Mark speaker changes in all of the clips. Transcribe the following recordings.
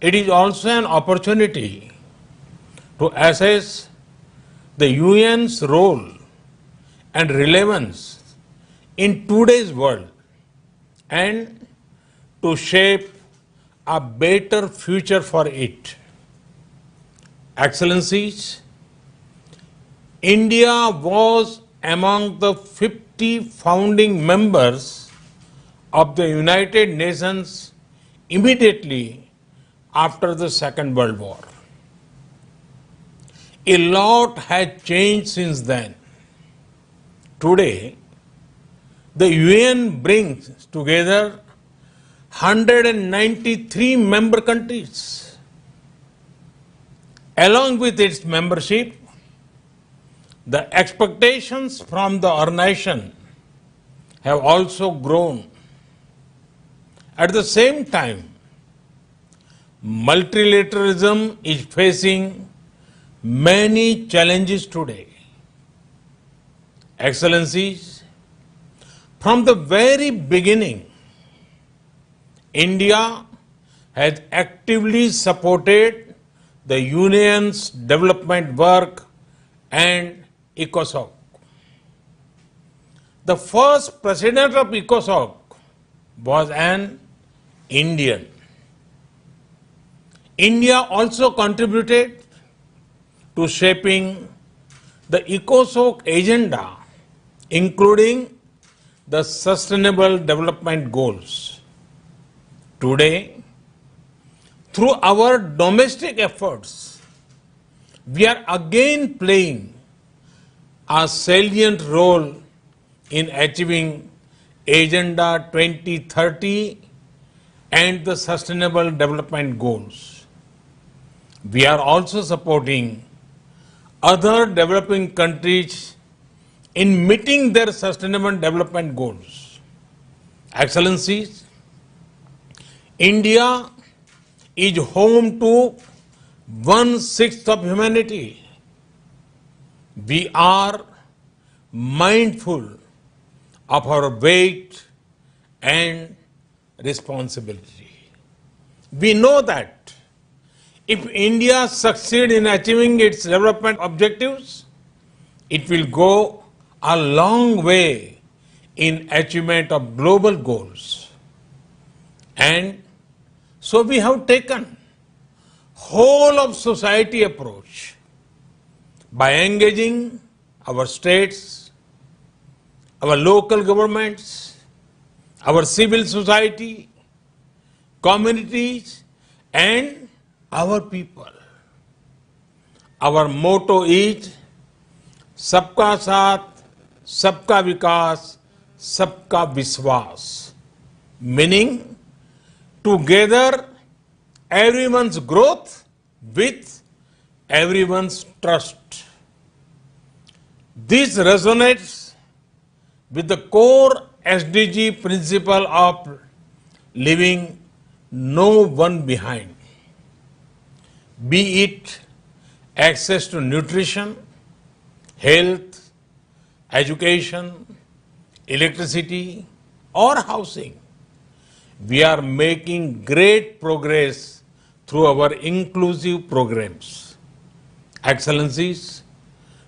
Speaker 1: It is also an opportunity to assess the UN's role and relevance in today's world and to shape a better future for it. Excellencies, India was among the 50 founding members of the United Nations immediately after the Second World War. A lot has changed since then. Today, the UN brings together 193 member countries. Along with its membership, the expectations from the nation have also grown. At the same time, multilateralism is facing many challenges today. Excellencies, from the very beginning, India has actively supported the Union's development work and ECOSOC. The first president of ECOSOC was an Indian. India also contributed to shaping the ECOSOC agenda, including the Sustainable Development Goals. Today, through our domestic efforts, we are again playing a salient role in achieving Agenda 2030 and the Sustainable Development Goals. We are also supporting other developing countries in meeting their Sustainable Development Goals. Excellencies, India is home to 1/6 of humanity. We are mindful of our weight and responsibility. We know that if India succeeds in achieving its development objectives, it will go a long way in achievement of global goals. And so we have taken whole of society approach by engaging our states, our local governments, our civil society, communities, and our people. Our motto is Sabka Saath, Sabka Vikas, Sabka Viswas, meaning together everyone's growth with everyone's trust. This resonates with the core SDG principle of leaving no one behind, be it access to nutrition, health, education, electricity, or housing. We are making great progress through our inclusive programs. Excellencies,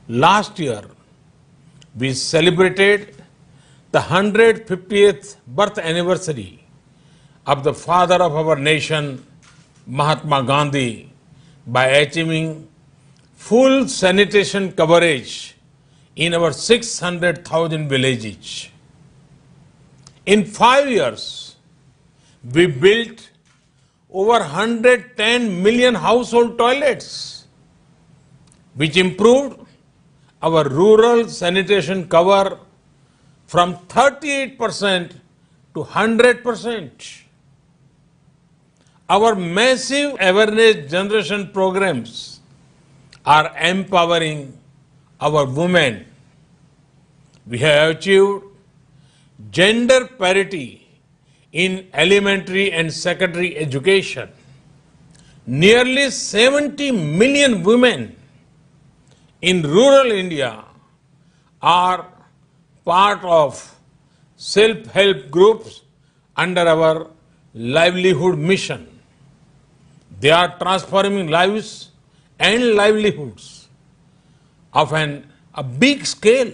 Speaker 1: last year we celebrated the 150th birth anniversary of the father of our nation, Mahatma Gandhi, by achieving full sanitation coverage in our 600,000 villages. In 5 years, we built over 110 million household toilets, which improved our rural sanitation cover from 38% to 100%. Our massive awareness generation programs are empowering our women. We have achieved gender parity in elementary and secondary education. Nearly 70 million women in rural India are part of self-help groups under our livelihood mission. They are transforming lives and livelihoods of a big scale.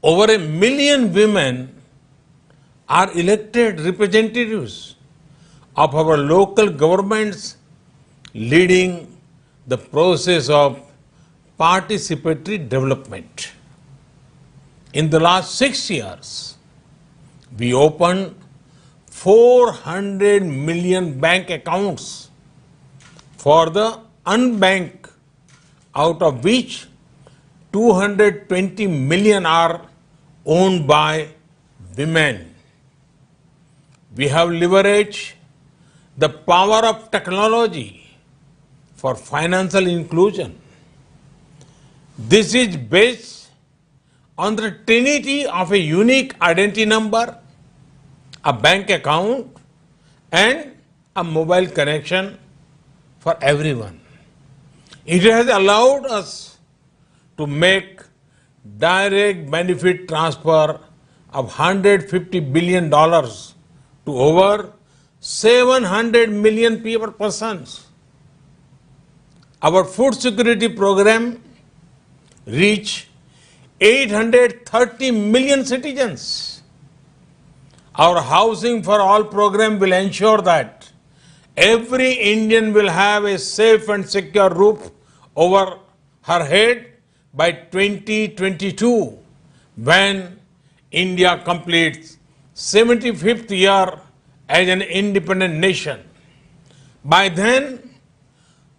Speaker 1: Over 1 million women are elected representatives of our local governments, leading the process of participatory development. In the last 6 years, we opened 400 million bank accounts for the unbanked, out of which 220 million are owned by women. We have leveraged the power of technology for financial inclusion. This is based on the trinity of a unique identity number, a bank account, and a mobile connection for everyone. It has allowed us to make direct benefit transfer of $150 billion to over 700 million persons. Our food security program reached 830 million citizens. Our Housing for All program will ensure that every Indian will have a safe and secure roof over her head by 2022, when India completes 75th year as an independent nation. By then,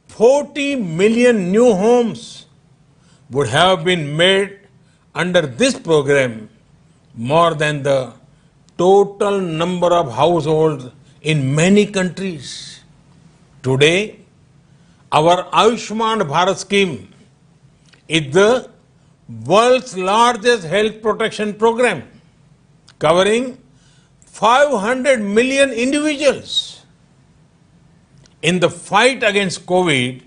Speaker 1: 40 million new homes would have been made under this program, more than the total number of households in many countries. Today, our Ayushman Bharat scheme is the world's largest health protection program, covering 500 million individuals. In the fight against COVID,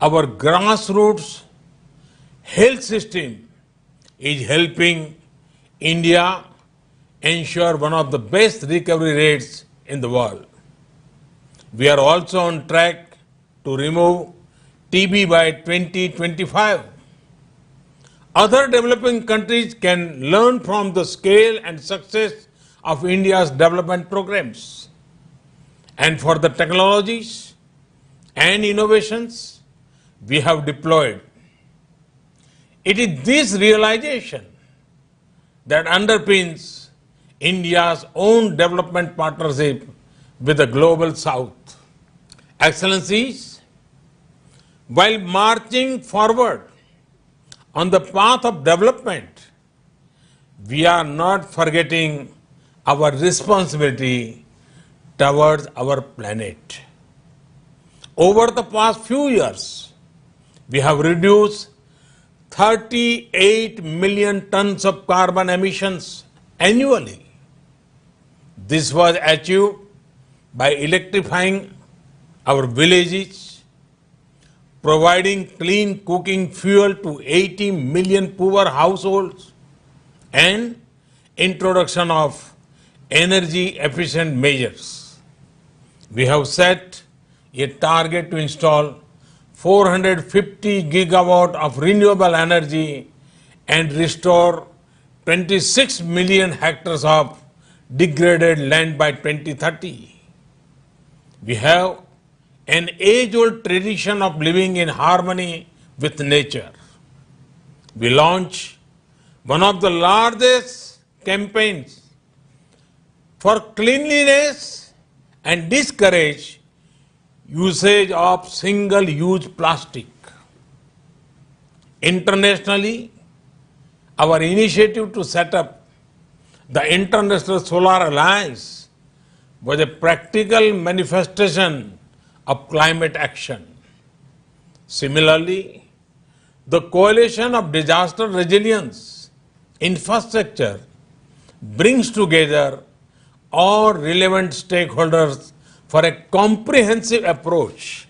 Speaker 1: our grassroots health system is helping India ensure one of the best recovery rates in the world. We are also on track to remove TB by 2025. Other developing countries can learn from the scale and success of India's development programs. And for the technologies and innovations we have deployed, it is this realization that underpins India's own development partnership with the global South. Excellencies, while marching forward on the path of development, we are not forgetting our responsibility towards our planet. Over the past few years, we have reduced 38 million tons of carbon emissions annually. This was achieved by electrifying our villages, providing clean cooking fuel to 80 million poor households, and introduction of energy efficient measures. We have set a target to install 450 gigawatt of renewable energy and restore 26 million hectares of degraded land by 2030. We have an age-old tradition of living in harmony with nature. We launched one of the largest campaigns for cleanliness and discourage usage of single-use plastic. Internationally, our initiative to set up the International Solar Alliance was a practical manifestation of climate action. Similarly, the Coalition of Disaster Resilience Infrastructure brings together all relevant stakeholders for a comprehensive approach.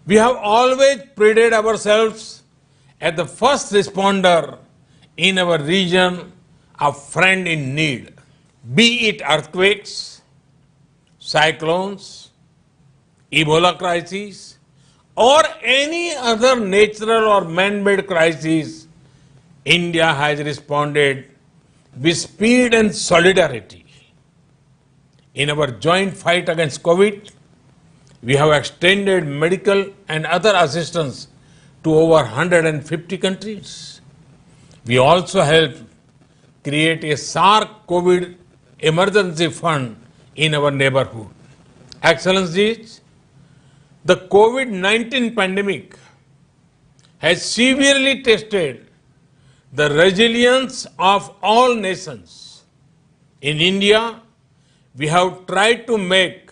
Speaker 1: We have always prided ourselves as the first responder in our region, a friend in need, be it earthquakes, cyclones, Ebola crises, or any other natural or man-made crisis, India has responded with speed and solidarity. In our joint fight against COVID, we have extended medical and other assistance to over 150 countries. We also helped create a SARC COVID emergency fund in our neighborhood. Excellencies, the COVID-19 pandemic has severely tested the resilience of all nations. In India, we have tried to make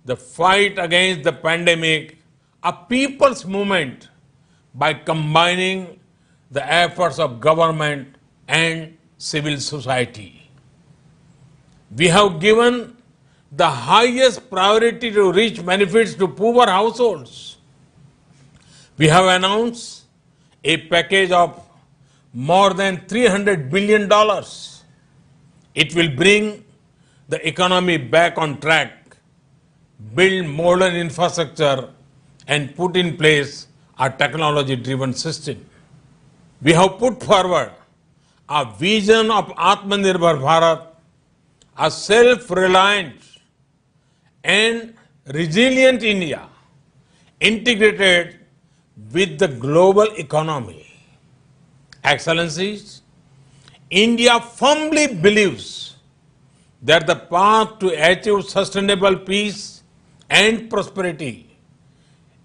Speaker 1: the fight against the pandemic a people's movement by combining the efforts of government and civil society. We have given the highest priority to reach benefits to poor households. We have announced a package of more than $300 billion. It will bring the economy back on track, build modern infrastructure, and put in place a technology-driven system. We have put forward a vision of Atmanirbhar Bharat, a self-reliant and resilient India integrated with the global economy. Excellencies, India firmly believes that the path to achieve sustainable peace and prosperity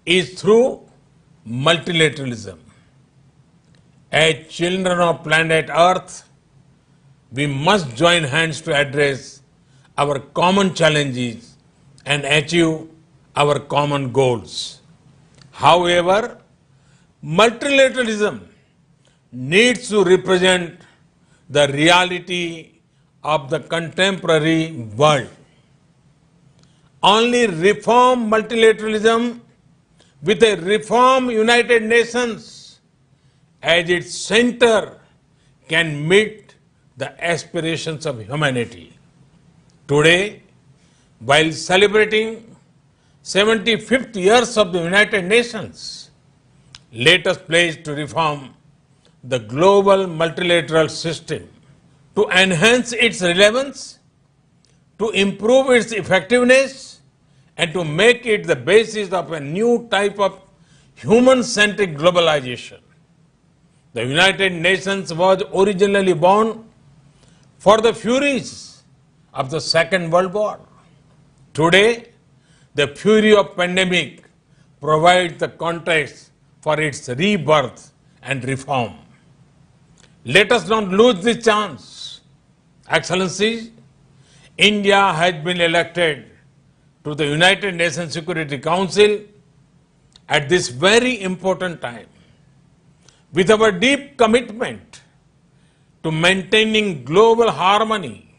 Speaker 1: is through multilateralism. As children of planet Earth, we must join hands to address our common challenges and achieve our common goals. However, multilateralism needs to represent the reality of the contemporary world. Only reform multilateralism with a reform United Nations as its center can meet the aspirations of humanity. Today, while celebrating 75th years of the United Nations, let us pledge to reform the global multilateral system to enhance its relevance, to improve its effectiveness, and to make it the basis of a new type of human-centric globalization. The United Nations was originally born for the furies of the Second World War. Today, the fury of pandemic provides the context for its rebirth and reform. Let us not lose this chance. Excellencies, India has been elected to the United Nations Security Council at this very important time. With our deep commitment to maintaining global harmony,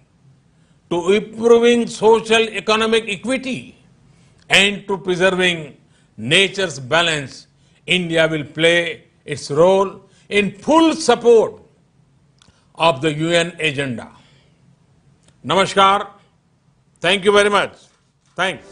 Speaker 1: to improving social economic equity, and to preserving nature's balance, India will play its role in full support of the UN agenda. Namaskar. Thank you very much. Thanks.